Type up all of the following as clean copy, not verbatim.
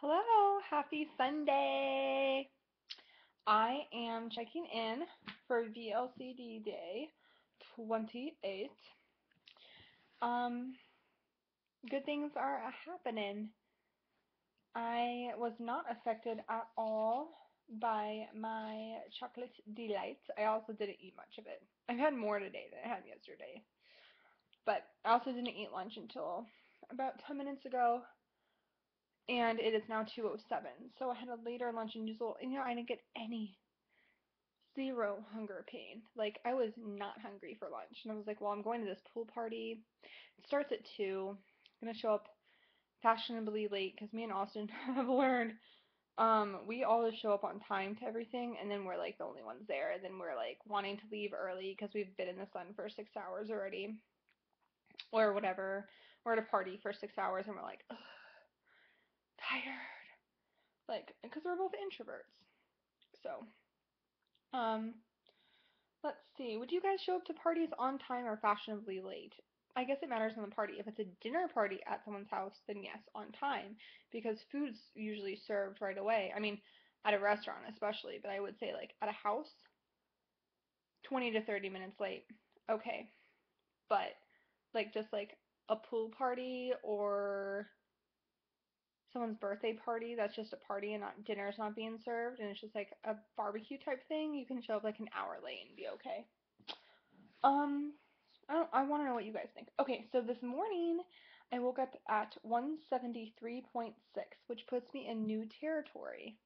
Hello, happy Sunday. I am checking in for VLCD day 28. Um, Good things are happening. I was not affected at all by my chocolate delight. I also didn't eat much of it. I've had more today than I had yesterday. But I also didn't eat lunch until about 10 minutes ago. And it is now 2:07. So I had a later lunch than usual. And I didn't get any zero hunger pain. Like, I was not hungry for lunch. And I was like, well, I'm going to this pool party. It starts at 2. I'm going to show up fashionably late because me and Austin have learned we always show up on time to everything, and then we're like the only ones there. And then we're like wanting to leave early because we've been in the sun for 6 hours already or whatever. We're at a party for 6 hours and we're like, ugh, tired. Like, because we're both introverts. So, um, let's see. Would you guys show up to parties on time or fashionably late? I guess it matters on the party. If it's a dinner party at someone's house, then yes, on time, because food's usually served right away. I mean, at a restaurant especially, but I would say like at a house, 20 to 30 minutes late. Okay. But like just like a pool party or someone's birthday party that's just a party and not dinner's not being served and it's just like a barbecue type thing, you can show up like an hour late and be okay. Um, I want to know what you guys think. Okay, so this morning I woke up at 173.6, which puts me in new territory.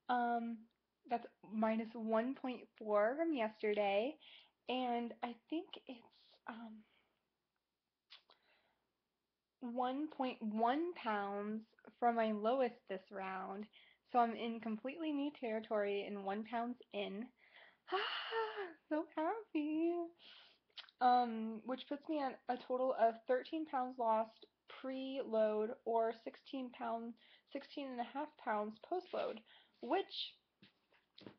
Um, that's minus 1.4 from yesterday, and I think it's 1.1 pounds from my lowest this round. So I'm in completely new territory and 1 pound in. So happy. Which puts me at a total of 13 pounds lost pre-load or 16 and a half pounds post-load, which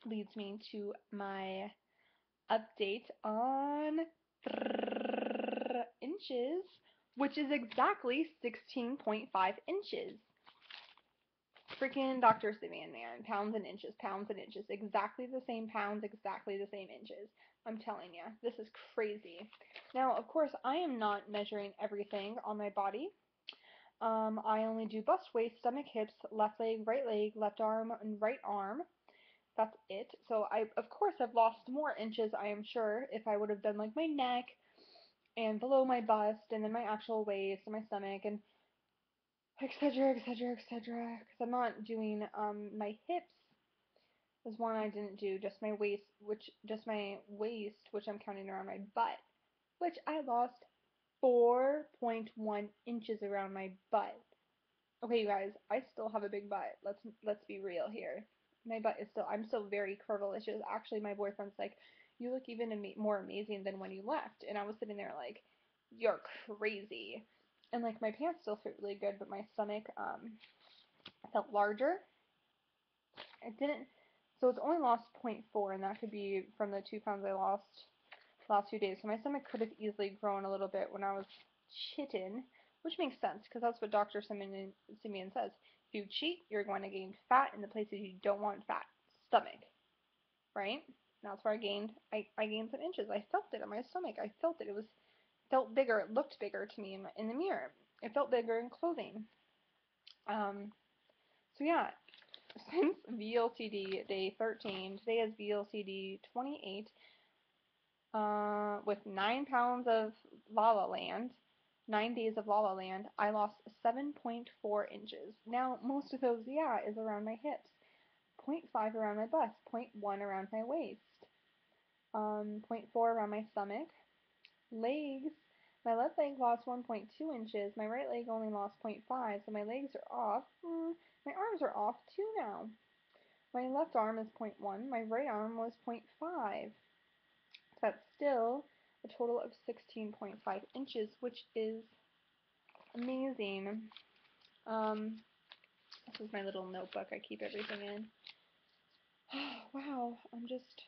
leads me to my update on inches, which is exactly 16.5 inches. Freaking Dr. Simeon, man. Pounds and inches. Exactly the same pounds, exactly the same inches. I'm telling you, this is crazy. Now, of course, I am not measuring everything on my body. I only do bust, waist, stomach, hips, left leg, left arm, and right arm. That's it. So of course, I've lost more inches, I am sure, if I would have done like my neck and below my bust and then my actual waist and my stomach and etc., etc., etc. Because I'm not doing my hips was one I didn't do. Just my waist, which I'm counting around my butt, which I lost 4.1 inches around my butt. Okay, you guys, I still have a big butt. Let's be real here. My butt is I'm still very curvilicious. Actually, my boyfriend's like, you look even more amazing than when you left. And I was sitting there like, you're crazy. And like my pants still fit really good, but my stomach felt larger. It didn't. So it's only lost zero point 0.4, and that could be from the 2 pounds I lost last few days. So my stomach could have easily grown a little bit when I was chitting, which makes sense because that's what Dr. Simeon says. If you cheat, you're going to gain fat in the places you don't want fat. Stomach, right? And that's where I gained some inches. I felt it on my stomach. I felt it. It felt bigger. It looked bigger to me in the mirror. It felt bigger in clothing. Um, so yeah, since VLCD day 13, today is VLCD 28, with 9 pounds of La La Land, 9 days of La La Land, I lost 7.4 inches. Now, most of those, yeah, is around my hips. 0.5 around my bust, 0.1 around my waist, 0.4 around my stomach. Legs, my left leg lost 1.2 inches, my right leg only lost 0.5, so my legs are off. My arms are off too now. My left arm is 0.1, my right arm was 0.5. That's still a total of 16.5 inches, which is amazing. Um, this is my little notebook I keep everything in. Wow, I'm just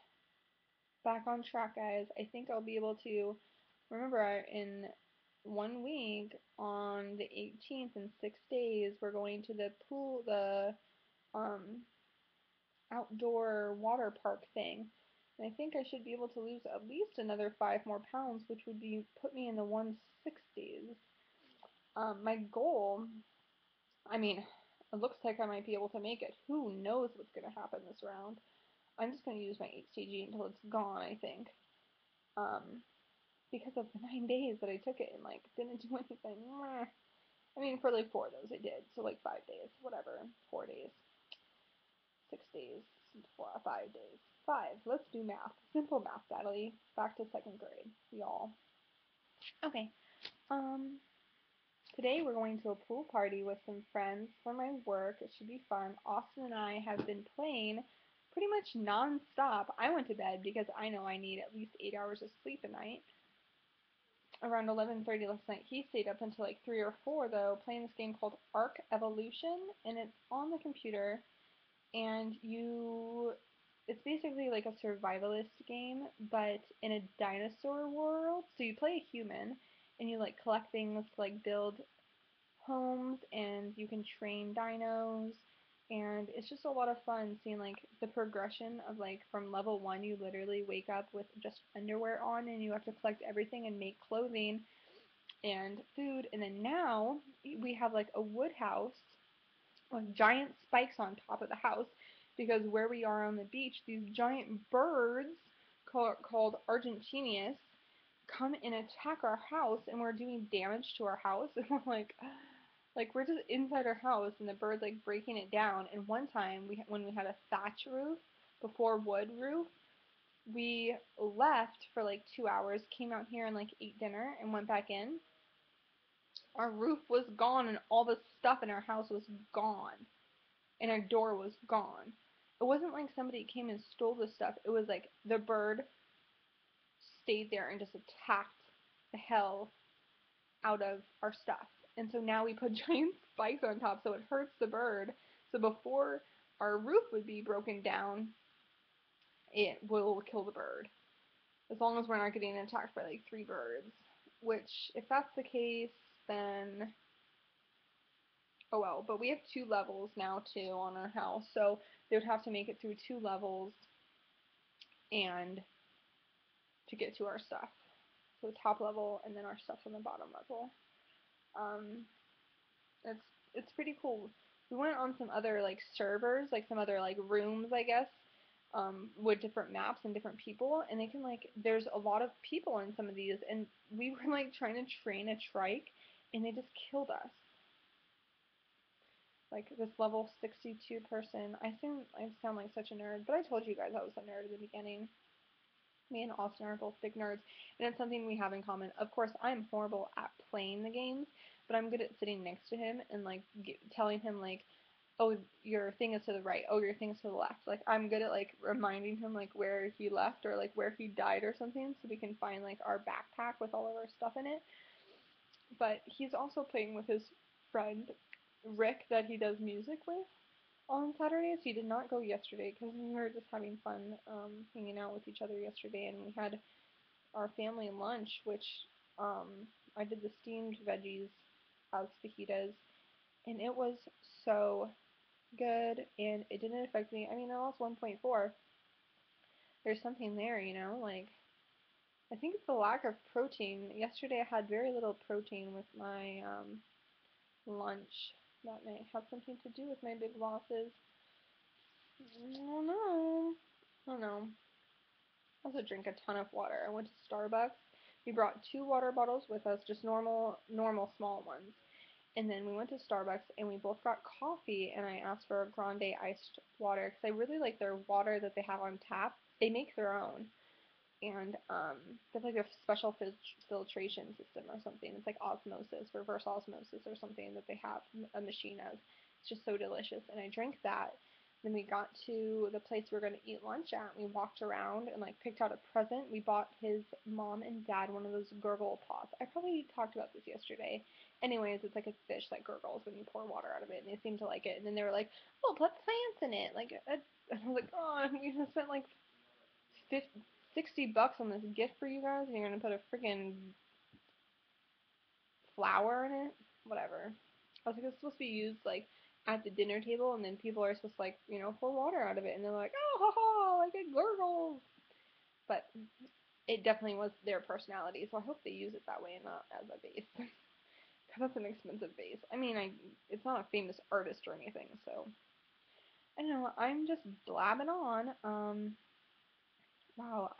back on track, guys. I think I'll be able to remember in 1 week on the 18th in 6 days. We're going to the pool, the um, outdoor water park thing. And I think I should be able to lose at least another 5 more pounds, which would be put me in the 160s. My goal, I mean, it looks like I might be able to make it. Who knows what's going to happen this round? I'm just going to use my HCG until it's gone, I think. Um, because of the 9 days that I took it and like didn't do anything. I mean, for like 4 of those I did, so like 5 days, whatever, 4 days, 6 days, 5 days, 5. Let's do math. Simple math, Natalie. Back to second grade, y'all. Okay. Um, Today we're going to a pool party with some friends from my work. It should be fun. Austin and I have been playing pretty much non-stop. I went to bed because I know I need at least 8 hours of sleep a night. Around 11:30 last night. He stayed up until like 3 or 4 though, playing this game called Ark Evolution, and it's on the computer. And it's basically like a survivalist game, but in a dinosaur world. So you play a human, and you like collect things to like build homes, and you can train dinos, and it's just a lot of fun seeing like the progression of like from level 1 you literally wake up with just underwear on and you have to collect everything and make clothing and food, and then now we have like a wood house with giant spikes on top of the house because where we are on the beach, these giant birds called Argentinius come and attack our house, and we're doing damage to our house, and we're like we're just inside our house and the bird's like breaking it down. And one time when we had a thatch roof before wood roof, we left for like 2 hours, came out here and like ate dinner and went back in. Our roof was gone and all the stuff in our house was gone and our door was gone. It wasn't like somebody came and stole the stuff. It was like the bird stayed there and just attacked the hell out of our stuff. And so now we put giant spikes on top so it hurts the bird. So before our roof would be broken down, it will kill the bird. As long as we're not getting attacked by like 3 birds. Which, if that's the case, then oh well. But we have 2 levels now too on our house. So they would have to make it through 2 levels and to get to our stuff. So the top level and then our stuff's on the bottom level. Um, it's it's pretty cool. We went on some other like servers, like some other like rooms, I guess, with different maps and different people, and they can like there's a lot of people in some of these, and we were like trying to train a trike, and they just killed us. Like this level 62 person. I sound like such a nerd, but I told you guys I was a nerd at the beginning. Me and Austin are both big nerds, and it's something we have in common. Of course, I'm horrible at playing the games, but I'm good at sitting next to him and like telling him like, oh, your thing is to the right. Oh, your thing is to the left. Like I'm good at like reminding him like where he left or like where he died or something, so we can find like our backpack with all of our stuff in it. But he's also playing with his friend Rick that he does music with on Saturdays. He did not go yesterday because we were just having fun hanging out with each other yesterday, and we had our family lunch, which I did the steamed veggies as fajitas, and it was so good, and it didn't affect me. I mean, I lost 1.4. There's something there, like I think it's the lack of protein. Yesterday I had very little protein with my lunch. That may have something to do with my big losses. I don't know. I don't know. I also drink a ton of water. I went to Starbucks. We brought 2 water bottles with us, just normal small ones. And then we went to Starbucks and we both got coffee, and I asked for a grande iced water because I really like their water that they have on tap. They make their own, and they have like a special filtration system or something. It's like osmosis, reverse osmosis or something that they have a machine of. It's just so delicious, and I drank that. Then we got to the place we were going to eat lunch at. We walked around and like picked out a present. We bought his mom and dad one of those gurgle pots. I probably talked about this yesterday. Anyways, it's like a fish that gurgles when you pour water out of it, and they seem to like it. And then they were like, "Oh, put plants in it." Like, and I was like, "Oh, we just spent like 50, $60 on this gift for you guys, and you're gonna put a freaking flour in it. Whatever. I was like, it's supposed to be used like at the dinner table, and then people are supposed to like, pour water out of it, and they're like, oh ha ha, like it gurgles. But it definitely was their personality, so I hope they use it that way and not as a base. Because that's an expensive base. I mean, it's not a famous artist or anything, so I don't know. I'm just blabbing on. Wow,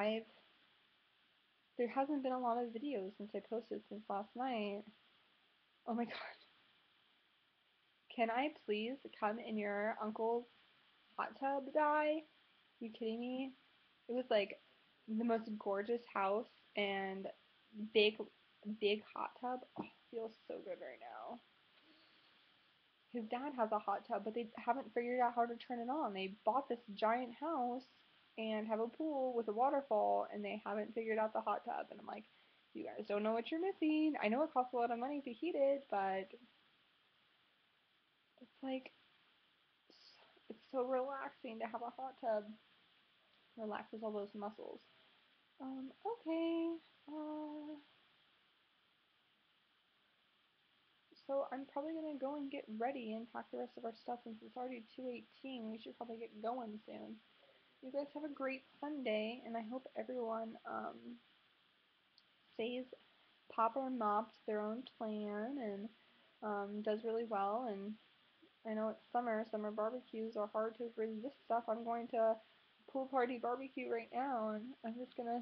there hasn't been a lot of videos since I posted since last night. Oh my god. Can I please come in your uncle's hot tub dye? Are you kidding me? It was like the most gorgeous house and big, big hot tub. Oh, it feels so good right now. His dad has a hot tub, but they haven't figured out how to turn it on. They bought this giant house and have a pool with a waterfall, and they haven't figured out the hot tub. And I'm like, you guys don't know what you're missing. I know it costs a lot of money to heat it, but it's like, it's so relaxing to have a hot tub. Relaxes all those muscles. Okay. Uh, so I'm probably gonna go and get ready and pack the rest of our stuff since it's already 2:18. We should probably get going soon. You guys have a great Sunday, and I hope everyone stays Papa and Mop to their own plan and does really well. And I know it's summer. Summer barbecues are hard to resist stuff. I'm going to a pool party barbecue right now, and I'm just gonna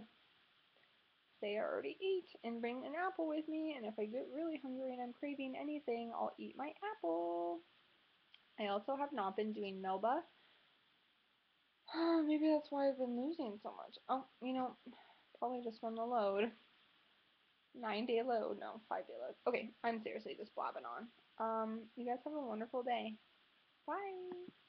say I already ate and bring an apple with me. And if I get really hungry and I'm craving anything, I'll eat my apple. I also have not been doing Melba. Maybe that's why I've been losing so much. Oh, probably just from the load. 9-day load. No, 5-day load. Okay, I'm seriously just blabbing on. You guys have a wonderful day. Bye.